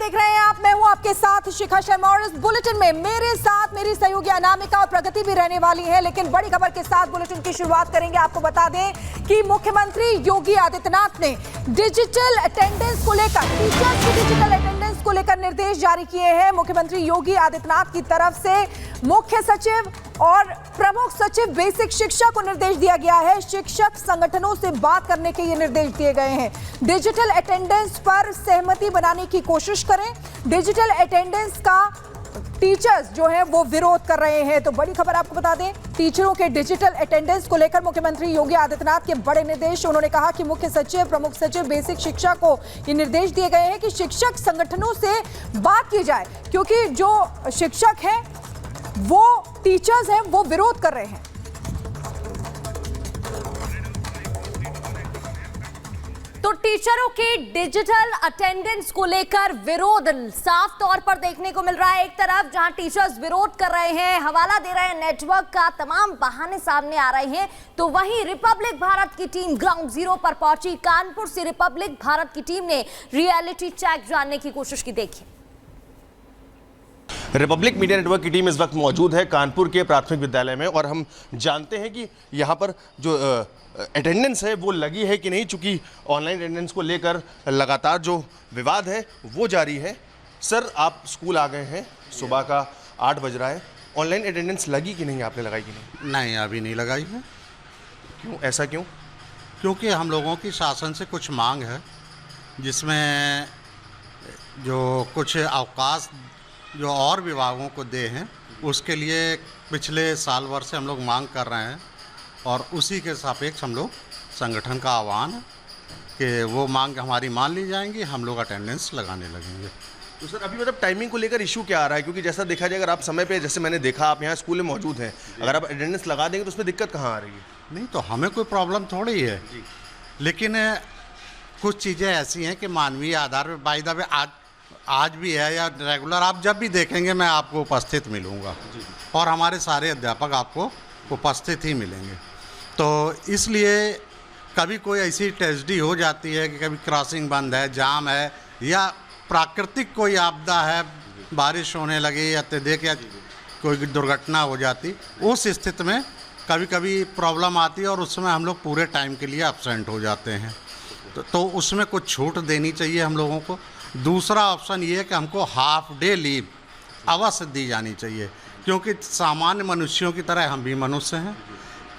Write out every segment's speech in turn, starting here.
देख रहे हैं आप, मैं हूं आपके साथ शिखा शर्मा और इस बुलेटिन में मेरे साथ मेरी सहयोगी अनामिका और प्रगति भी रहने वाली है। लेकिन बड़ी खबर के साथ बुलेटिन की शुरुआत करेंगे। आपको बता दें कि मुख्यमंत्री योगी आदित्यनाथ ने डिजिटल अटेंडेंस को लेकर, टीचर्स की डिजिटल अटेंडेंस को लेकर निर्देश जारी किए हैं। मुख्यमंत्री योगी आदित्यनाथ की तरफ से मुख्य सचिव और प्रमुख सचिव बेसिक शिक्षा को निर्देश दिया गया है। शिक्षक संगठनों से बात करने के ये निर्देश दिए गए हैं। डिजिटल अटेंडेंस पर सहमति बनाने की कोशिश करें। डिजिटल अटेंडेंस का टीचर्स जो है वो विरोध कर रहे हैं। तो बड़ी खबर आपको बता दें, टीचरों के डिजिटल अटेंडेंस को लेकर मुख्यमंत्री योगी आदित्यनाथ के बड़े निर्देश। उन्होंने कहा कि मुख्य सचिव, प्रमुख सचिव बेसिक शिक्षा को ये निर्देश दिए गए हैं कि शिक्षक संगठनों से बात की जाए, क्योंकि जो शिक्षक हैं वो टीचर्स हैं वो विरोध कर रहे हैं। तो टीचरों के डिजिटल अटेंडेंस को लेकर विरोध साफ तौर पर देखने को मिल रहा है। एक तरफ जहां टीचर्स विरोध कर रहे हैं, हवाला दे रहे हैं नेटवर्क का, तमाम बहाने सामने आ रहे हैं, तो वहीं रिपब्लिक भारत की टीम ग्राउंड जीरो पर पहुंची। कानपुर से रिपब्लिक भारत की टीम ने रियलिटी चेक जानने की कोशिश की। देखिए, रिपब्लिक मीडिया नेटवर्क की टीम इस वक्त मौजूद है कानपुर के प्राथमिक विद्यालय में और हम जानते हैं कि यहाँ पर जो अटेंडेंस है वो लगी है कि नहीं, चूँकि ऑनलाइन अटेंडेंस को लेकर लगातार जो विवाद है वो जारी है। सर, आप स्कूल आ गए हैं, सुबह का 8 बज रहा है, ऑनलाइन अटेंडेंस लगी कि नहीं, आपने लगाई कि नहीं? नहीं, अभी नहीं लगाई है। क्यों, ऐसा क्यों? क्योंकि हम लोगों की शासन से कुछ मांग है, जिसमें जो कुछ अवकाश जो और विभागों को दे हैं, उसके लिए पिछले साल भर से हम लोग मांग कर रहे हैं और उसी के सापेक्ष हम लोग संगठन का आह्वान है कि वो मांग हमारी मान ली जाएंगी, हम लोग अटेंडेंस लगाने लगेंगे। तो सर, अभी मतलब टाइमिंग को लेकर इशू क्या आ रहा है? क्योंकि जैसा देखा जाए, अगर आप समय पे, जैसे मैंने देखा आप यहाँ स्कूल में मौजूद हैं, अगर आप अटेंडेंस लगा देंगे तो उसमें दिक्कत कहाँ आ रही है? नहीं, तो हमें कोई प्रॉब्लम थोड़ी है, लेकिन कुछ चीज़ें ऐसी हैं कि मानवीय आधार पर बाय द वे आज भी है या रेगुलर आप जब भी देखेंगे मैं आपको उपस्थित मिलूँगा और हमारे सारे अध्यापक आपको उपस्थित ही मिलेंगे। तो इसलिए कभी कोई ऐसी ट्रेजेडी हो जाती है कि कभी क्रॉसिंग बंद है, जाम है, या प्राकृतिक कोई आपदा है, बारिश होने लगी या अत्यधिक या कोई दुर्घटना हो जाती, उस स्थिति में कभी कभी प्रॉब्लम आती है और उसमें हम लोग पूरे टाइम के लिए एब्सेंट हो जाते हैं। तो उसमें कुछ छूट देनी चाहिए हम लोगों को। दूसरा ऑप्शन ये है कि हमको हाफ डे लीव अवश्य दी जानी चाहिए, क्योंकि सामान्य मनुष्यों की तरह हम भी मनुष्य हैं।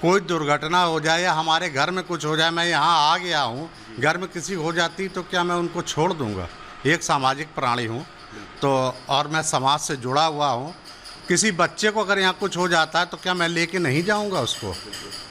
कोई दुर्घटना हो जाए या हमारे घर में कुछ हो जाए, मैं यहाँ आ गया हूँ, घर में किसी हो जाती तो क्या मैं उनको छोड़ दूँगा? एक सामाजिक प्राणी हूँ तो, और मैं समाज से जुड़ा हुआ हूँ। किसी बच्चे को अगर यहाँ कुछ हो जाता है तो क्या मैं लेके नहीं जाऊँगा उसको?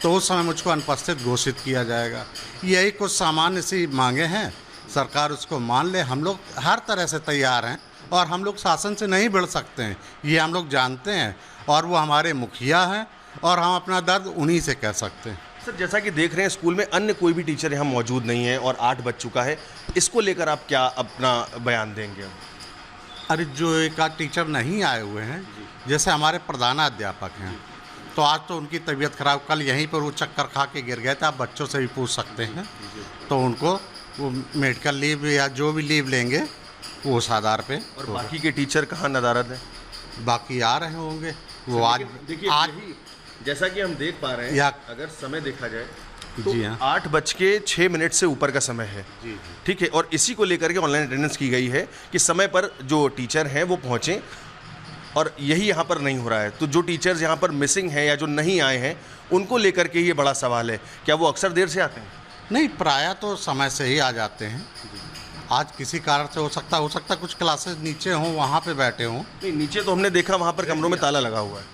तो उस समय मुझको अनुपस्थित घोषित किया जाएगा। यही कुछ सामान्य सी मांगे हैं, सरकार उसको मान ले। हम लोग हर तरह से तैयार हैं और हम लोग शासन से नहीं भिड़ सकते हैं, ये हम लोग जानते हैं, और वो हमारे मुखिया हैं और हम अपना दर्द उन्हीं से कह सकते हैं। सर, जैसा कि देख रहे हैं स्कूल में अन्य कोई भी टीचर यहाँ मौजूद नहीं है और 8 बज चुका है, इसको लेकर आप क्या अपना बयान देंगे? अरे, जो एक आध टीचर नहीं आए हुए हैं, जैसे हमारे प्रधानाध्यापक हैं, तो आज तो उनकी तबीयत खराब, कल यहीं पर वो चक्कर खा के गिर गए थे, आप बच्चों से भी पूछ सकते हैं। तो उनको वो मेडिकल लीव या जो भी लीव लेंगे वो उस आधार पे। और बाकी के टीचर कहाँ नदारद हैं? बाकी आ रहे होंगे वो आज। आज जैसा कि हम देख पा रहे हैं, अगर समय देखा जाए तो जी हाँ, 8:06 से ऊपर का समय है। जी। ठीक है, और इसी को लेकर के ऑनलाइन अटेंडेंस की गई है कि समय पर जो टीचर हैं वो पहुँचें, और यही यहाँ पर नहीं हो रहा है। तो जो टीचर्स यहाँ पर मिसिंग हैं या जो नहीं आए हैं, उनको लेकर के ये बड़ा सवाल है, क्या वो अक्सर देर से आते हैं? नहीं, प्रायः तो समय से ही आ जाते हैं। आज किसी कारण से हो सकता कुछ क्लासेस नीचे हों, वहाँ पे बैठे हों। नहीं, नीचे तो हमने देखा वहाँ पर कमरों में ताला लगा हुआ है।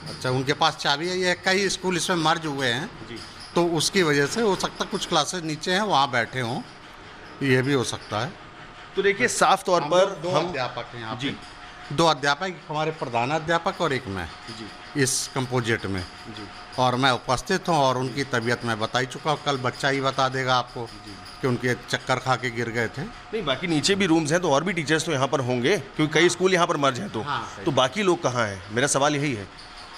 अच्छा, उनके पास चाबी है। ये कई स्कूल इसमें मर्ज हुए हैं जी, तो उसकी वजह से हो सकता कुछ क्लासेस नीचे हैं, वहाँ बैठे हों, ये भी हो सकता है। तो देखिए, साफ तौर पर दो अध्यापक हैं यहाँ जी, 2 अध्यापक, हमारे प्रधानाध्यापक और एक मैं जी, इस कंपोजिट में जी, और मैं उपस्थित हूँ। और उनकी तबीयत मैं बता ही चुका हूँ, कल बच्चा ही बता देगा आपको कि उनके चक्कर खा के गिर गए थे। नहीं, बाकी नीचे भी रूम्स हैं तो और भी टीचर्स तो यहाँ पर होंगे, क्योंकि कई स्कूल यहाँ पर मर्ज हैं। तो बाकी लोग कहाँ हैं? मेरा सवाल यही है।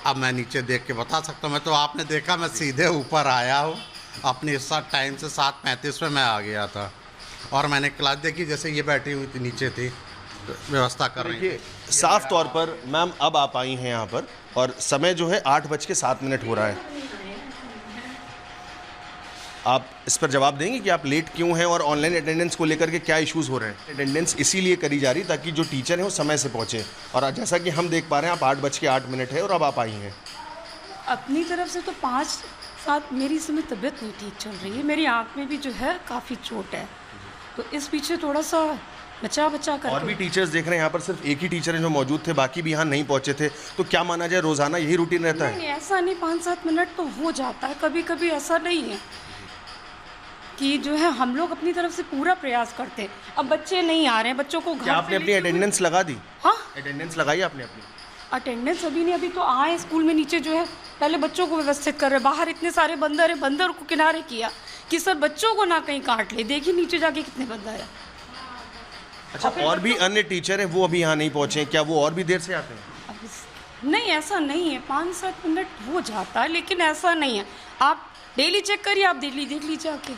अब मैं नीचे देख के बता सकता हूँ। मैं तो, आपने देखा, मैं सीधे ऊपर आया हूँ अपने टाइम से 7:35 में मैं आ गया था और मैंने क्लास देखी, जैसे ये बैठी हुई थी नीचे थी, व्यवस्था कर रही है। देखिए साफ तौर पर मैम अब आप आई हैं यहाँ पर और समय जो है 8:07 हो रहा है। आप इस पर जवाब देंगे कि आप लेट क्यों हैं और ऑनलाइन अटेंडेंस को लेकर के क्या इश्यूज़ हो रहे हैं? अटेंडेंस इसीलिए करी जा रही ताकि जो टीचर हैं वो समय से पहुँचे, और जैसा कि हम देख पा रहे हैं आप 8:08 है और अब आप आई हैं। अपनी तरफ से तो 5-7 मेरी इस समय तबीयत नहीं ठीक चल रही है, मेरी आँख में भी जो है काफ़ी चोट है, तो इस पीछे थोड़ा सा बचा कर। और भी टीचर्स देख रहे हैं यहाँ पर, सिर्फ एक ही टीचर हैं जो मौजूद थे, बाकी भी यहाँ नहीं पहुँचे थे, तो क्या माना जाए रोज़ाना यही रूटीन रहता है? नहीं, ऐसा नहीं, 5-7 मिनट तो हो जाता है, कभी कभी ऐसा नहीं है कि जो है हम लोग अपनी तरफ से पूरा प्रयास करते हैं। अब बच्चे नहीं आ रहे हैं, बच्चों को घर क्या आपने अपनी अटेंडेंस लगा दी? हाँ, अटेंडेंस लगाई आपने अपनी? अटेंडेंस अभी नहीं, अभी तो आए स्कूल में, नीचे जो है पहले बच्चों को व्यवस्थित कर रहे, बाहर इतने सारे बंदर है, बंदर को किनारे किया कि सर बच्चों को ना कहीं काट ले, देखिए नीचे जाके कितने बंदर है। अच्छा, और भी अन्य टीचर हैं वो अभी यहाँ नहीं पहुँचे हैं, क्या वो और भी देर से आते हैं? नहीं, ऐसा नहीं है, 5-7 मिनट हो जाता है, लेकिन ऐसा नहीं है। आप डेली चेक करिए, आप डेली देख लीजिए आके।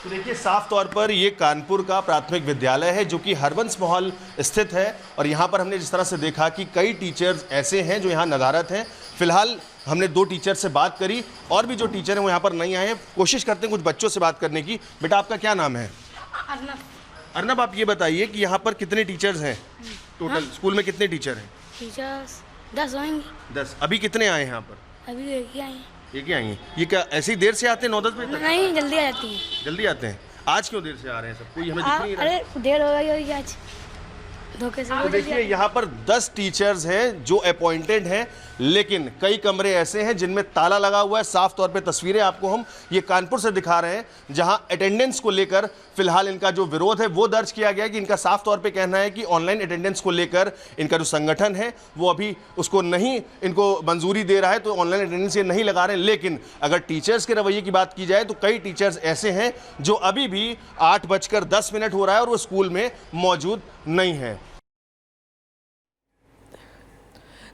तो देखिए साफ तौर पर ये कानपुर का प्राथमिक विद्यालय है जो कि हरबंस महल स्थित है, और यहाँ पर हमने जिस तरह से देखा कि कई टीचर्स ऐसे हैं जो यहाँ नदारत हैं। फिलहाल हमने 2 टीचर से बात करी, और भी जो टीचर हैं वो यहाँ पर नहीं आए हैं। कोशिश करते हैं कुछ बच्चों से बात करने की। बेटा आपका क्या नाम है? अर्नब, आप ये बताइए कि यहाँ पर कितने टीचर्स हैं टोटल? स्कूल में कितने टीचर हैं? टीचर्स 10 होंगे। 10। अभी कितने आए हैं यहाँ पर? अभी एक ही आए हैं। एक ही आई हैं। ये क्या ऐसे ही देर से आते हैं 9-10 बजे तक? नहीं, जल्दी आ जाती हैं। जल्दी आते हैं। आज क्यों देर से आ रहे हैं सब? कोई हमें दिख नहीं रहा। अरे देर हो गई होगी आज, धोखे से। तो देखिए यहाँ पर 10 टीचर्स हैं जो अपॉइंटेड हैं, लेकिन कई कमरे ऐसे हैं जिनमें ताला लगा हुआ है। साफ तौर पे तस्वीरें आपको हम ये कानपुर से दिखा रहे हैं जहां अटेंडेंस को लेकर फिलहाल इनका जो विरोध है वो दर्ज किया गया है कि इनका साफ तौर पे कहना है कि ऑनलाइन अटेंडेंस को लेकर इनका जो संगठन है वो अभी उसको नहीं इनको मंजूरी दे रहा है, तो ऑनलाइन अटेंडेंस ये नहीं लगा रहे हैं। लेकिन अगर टीचर्स के रवैये की बात की जाए तो कई टीचर्स ऐसे हैं जो अभी भी 8:10 हो रहा है और वो स्कूल में मौजूद नहीं है।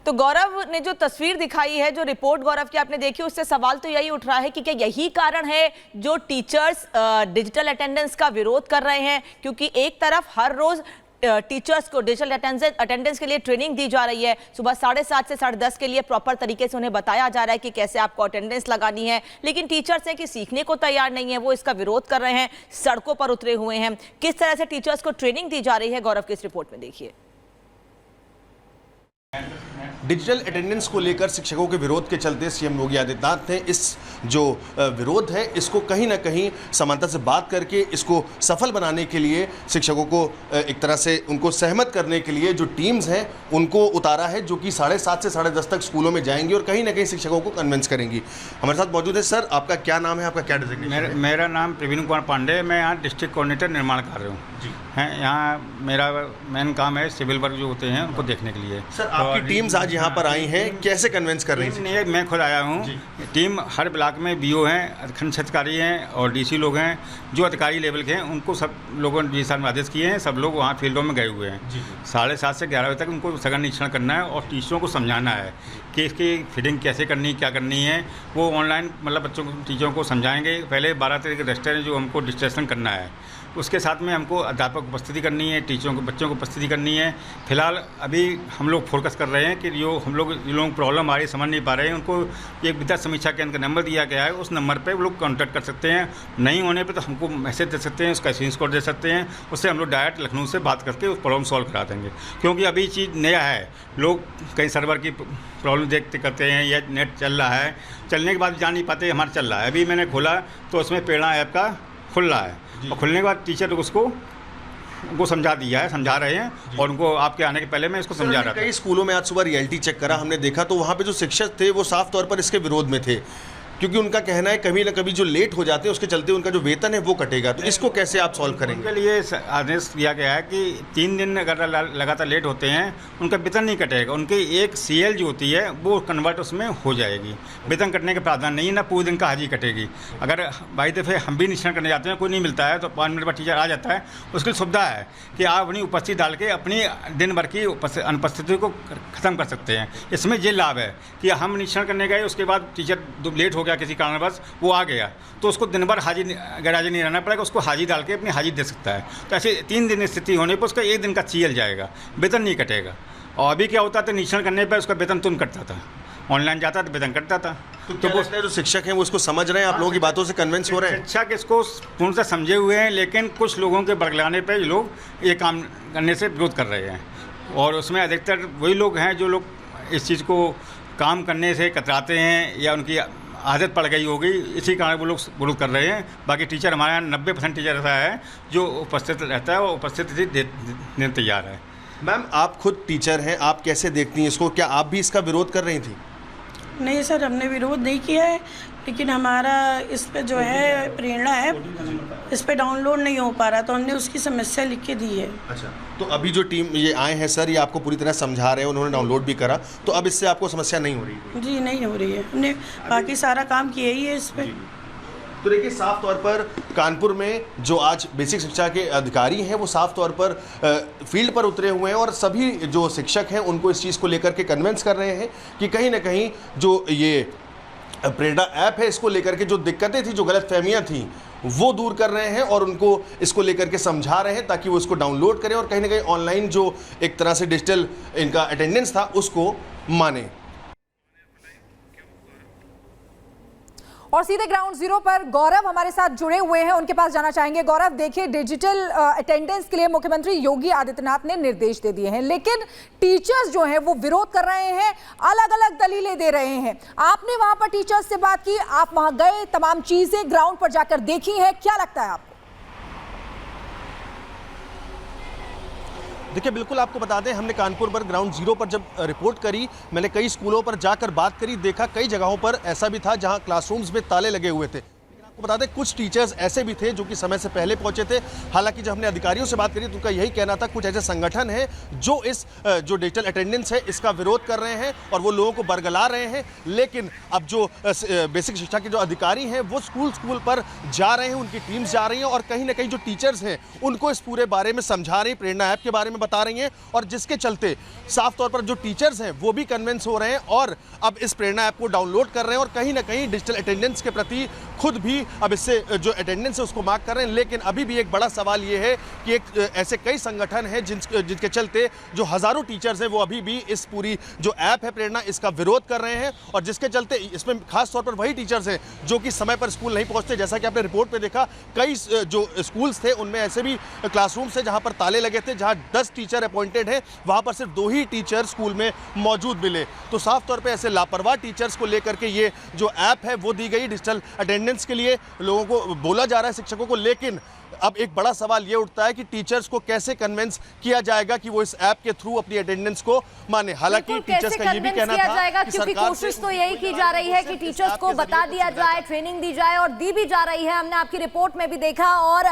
तो गौरव ने जो तस्वीर दिखाई है, जो रिपोर्ट गौरव की आपने देखी, उससे सवाल तो यही उठ रहा है कि क्या यही कारण है जो टीचर्स डिजिटल अटेंडेंस का विरोध कर रहे हैं? क्योंकि एक तरफ हर रोज टीचर्स को डिजिटल अटेंडेंस के लिए ट्रेनिंग दी जा रही है, सुबह 7:30 से 10:30 के लिए प्रॉपर तरीके से उन्हें बताया जा रहा है कि कैसे आपको अटेंडेंस लगानी है, लेकिन टीचर्स हैं कि सीखने को तैयार नहीं है, वो इसका विरोध कर रहे हैं, सड़कों पर उतरे हुए हैं। किस तरह से टीचर्स को ट्रेनिंग दी जा रही है, गौरव की इस रिपोर्ट में देखिए। डिजिटल अटेंडेंस को लेकर शिक्षकों के विरोध के चलते सीएम योगी आदित्यनाथ ने इस जो विरोध है इसको कहीं ना कहीं समानता से बात करके इसको सफल बनाने के लिए शिक्षकों को एक तरह से उनको सहमत करने के लिए जो टीम्स हैं उनको उतारा है, जो कि 7:30 से 10:30 तक स्कूलों में जाएंगी और कहीं ना कहीं शिक्षकों को कन्विंस करेंगी। हमारे साथ मौजूद है। सर, आपका क्या नाम है, आपका क्या डिजिग्नेशन? मेरा नाम प्रवीण कुमार पांडे, मैं यहाँ डिस्ट्रिक्ट कोऑर्डिनेटर निर्माण कर रहा हूँ जी। हैं यहाँ मेरा मेन काम है सिविल वर्क जो होते हैं उनको देखने के लिए। सर, आपकी टीम्स आज यहाँ पर आई हैं, कैसे कन्विंस कर रही है? मैं खुद आया हूँ। टीम हर ब्लॉक में बीओ हैं, खंड क्षेत्राधिकारी हैं और डीसी लोग हैं, जो अधिकारी लेवल के हैं उनको सब लोगों ने डीसी में आदेश किए हैं। सब लोग वहाँ फील्डों में गए हुए हैं। 7:30 से 11 बजे तक उनको सघन निरीक्षण करना है और टीचरों को समझाना है कि इसकी फिटिंग कैसे करनी है, क्या करनी है। वो ऑनलाइन मतलब बच्चों को टीचरों को समझाएंगे। पहले 12 तारीख के रजिस्टर है जो हमको डिस्ट्रेक्शन करना है, उसके साथ में हमको अध्यापक उपस्थिति करनी है, टीचरों को बच्चों को उपस्थिति करनी है। फिलहाल अभी हम लोग फोकस कर रहे हैं कि जो हम लोग जिन लोगों को प्रॉब्लम आ रही है समझ नहीं पा रहे हैं, उनको एक विद्या समीक्षा केंद्र का नंबर दिया गया है, उस नंबर पे वो लोग कॉन्टैक्ट कर सकते हैं। नहीं होने पे तो हमको मैसेज दे सकते हैं, उसका स्क्रीनशॉट दे सकते हैं, उससे हम लोग डायरेक्ट लखनऊ से बात करके उस प्रॉब्लम सॉल्व करा देंगे। क्योंकि अभी चीज़ नया है, लोग कहीं सर्वर की प्रॉब्लम देखते करते हैं या नेट चल रहा है, चलने के बाद जान नहीं पाते हमारा चल रहा है। अभी मैंने खोला तो उसमें प्रेरणा ऐप का खुल रहा है और खुलने के बाद टीचर उसको समझा दिया है, समझा रहे हैं और उनको आपके आने के पहले मैं इसको समझा रहा था। कई स्कूलों में आज सुबह रियलिटी चेक करा, हमने देखा तो वहाँ पे जो शिक्षक थे वो साफ तौर पर इसके विरोध में थे, क्योंकि उनका कहना है कभी ना कभी जो लेट हो जाते हैं उसके चलते उनका जो वेतन है वो कटेगा। तो इसको कैसे आप सॉल्व करेंगे? उनके लिए आदेश दिया गया है कि 3 दिन अगर लगातार लेट होते हैं उनका वेतन नहीं कटेगा, उनकी एक CL जो होती है वो कन्वर्ट उसमें हो जाएगी। वेतन कटने का प्रावधान नहीं है, ना पूरे दिन का हाजिरी कटेगी। अगर बाई दफ़े हम भी निरीक्षण करने जाते हैं, कोई नहीं मिलता है तो 5 मिनट बाद टीचर आ जाता है, उसकी सुविधा है कि आप अपनी उपस्थिति डाल के अपनी दिन भर की अनुपस्थिति को ख़त्म कर सकते हैं। इसमें ये लाभ है कि हम निरीक्षण करने गए, उसके बाद टीचर लेट हो हो गया किसी कारणवश, वो आ गया तो उसको दिन भर गैरहाजिर नहीं रहना पड़ेगा, उसको हाजिर डाल के अपनी हाजिर दे सकता है। तो ऐसे 3 दिन स्थिति होने पर उसका 1 दिन का CL जाएगा, वेतन नहीं कटेगा। और अभी क्या होता था, निरीक्षण करने पर उसका वेतन तुरंत कटता था, ऑनलाइन जाता तो वेतन कटता था। तो वो जो शिक्षक हैं वो इसको समझ रहे हैं, आप लोगों की बातों से कन्विंस हो रहे हैं? शिक्षक इसको पूर्णतः समझे हुए हैं, लेकिन कुछ लोगों के बरगलाने पर लोग ये काम करने से विरोध कर रहे हैं। और उसमें अधिकतर वही लोग हैं जो लोग इस चीज़ को काम करने से कतराते हैं या उनकी आदत पड़ गई होगी, इसी कारण वो लोग विरोध कर रहे हैं। बाकी टीचर हमारे यहाँ 90% टीचर ऐसा है जो उपस्थित रहता है और उपस्थित देने तैयार है। मैम, आप खुद टीचर हैं, आप कैसे देखती हैं इसको? क्या आप भी इसका विरोध कर रही थी? नहीं सर, हमने विरोध नहीं किया है, लेकिन हमारा इस पे जो है प्रेरणा है, इस पे डाउनलोड नहीं हो पा रहा, तो हमने उसकी समस्या लिख के दी है। अच्छा, तो अभी जो टीम ये आए हैं सर, ये आपको पूरी तरह समझा रहे हैं, उन्होंने डाउनलोड भी करा, तो अब इससे आपको समस्या नहीं हो रही? जी नहीं हो रही है, हमने बाकी सारा काम किया ही है इस पे। तो देखिए, साफ तौर पर कानपुर में जो आज बेसिक शिक्षा के अधिकारी हैं वो साफ तौर पर फील्ड पर उतरे हुए हैं और सभी जो शिक्षक हैं उनको इस चीज़ को लेकर के कन्विंस कर रहे हैं कि कहीं ना कहीं जो ये प्रेरणा ऐप है इसको लेकर के जो दिक्कतें थी, जो गलतफहमियां थी, वो दूर कर रहे हैं और उनको इसको लेकर के समझा रहे हैं ताकि वो इसको डाउनलोड करें और कहीं ना कहीं ऑनलाइन जो एक तरह से डिजिटल इनका अटेंडेंस था उसको माने। और सीधे ग्राउंड जीरो पर गौरव हमारे साथ जुड़े हुए हैं, उनके पास जाना चाहेंगे। गौरव, देखिए, डिजिटल अटेंडेंस के लिए मुख्यमंत्री योगी आदित्यनाथ ने निर्देश दे दिए हैं, लेकिन टीचर्स जो हैं वो विरोध कर रहे हैं, अलग अलग दलीलें दे रहे हैं। आपने वहां पर टीचर्स से बात की, आप वहां गए, तमाम चीजें ग्राउंड पर जाकर देखी हैं, क्या लगता है आपको? देखिए, बिल्कुल आपको बता दें, हमने कानपुर पर ग्राउंड जीरो पर जब रिपोर्ट करी, मैंने कई स्कूलों पर जाकर बात करी, देखा कई जगहों पर ऐसा भी था जहां क्लासरूम्स में ताले लगे हुए थे। आपको बता दें, कुछ टीचर्स ऐसे भी थे जो कि समय से पहले पहुंचे थे। हालांकि जब हमने अधिकारियों से बात करी तो उनका यही कहना था, कुछ ऐसे संगठन हैं जो इस जो डिजिटल अटेंडेंस है इसका विरोध कर रहे हैं और वो लोगों को बरगला रहे हैं। लेकिन अब जो बेसिक शिक्षा के जो अधिकारी हैं वो स्कूल पर जा रहे हैं, उनकी टीम्स जा रही हैं और कहीं ना कहीं जो टीचर्स हैं उनको इस पूरे बारे में समझा रही, प्रेरणा ऐप के बारे में बता रही हैं, और जिसके चलते साफ तौर पर जो टीचर्स हैं वो भी कन्विंस हो रहे हैं और अब इस प्रेरणा ऐप को डाउनलोड कर रहे हैं और कहीं ना कहीं डिजिटल अटेंडेंस के प्रति खुद भी अब इससे जो अटेंडेंस है उसको मार्क कर रहे हैं। लेकिन अभी भी एक बड़ा सवाल ये है कि एक ऐसे कई संगठन हैं जिनके चलते जो हज़ारों टीचर्स हैं वो अभी भी इस पूरी जो ऐप है प्रेरणा इसका विरोध कर रहे हैं और जिसके चलते इसमें खास तौर पर वही टीचर्स हैं जो कि समय पर स्कूल नहीं पहुंचते। जैसा कि आपने रिपोर्ट में देखा, कई जो स्कूल्स थे उनमें ऐसे भी क्लासरूम्स थे जहां पर ताले लगे थे, जहां 10 टीचर अपॉइंटेड हैं वहां पर सिर्फ 2 ही टीचर स्कूल में मौजूद मिले। तो साफ तौर पर ऐसे लापरवाह टीचर्स को लेकर के ये जो ऐप है वो दी गई डिजिटल अटेंडेंस के लिए, लोगों को बोला जा रहा है, शिक्षकों को। लेकिन अब एक बड़ा सवाल ये उठता है कि टीचर्स को कैसे कन्विंस किया जाएगा कि वो इस ऐप के थ्रू अपनी अटेंडेंस को माने। हालांकि टीचर्स का ये भी कहना था कि क्योंकि कोशिश तो यही की जा रही है कि टीचर्स को बता दिया जाए, ट्रेनिंग दी जाए और दी भी जा रही है। हमने आपकी रिपोर्ट में भी देखा और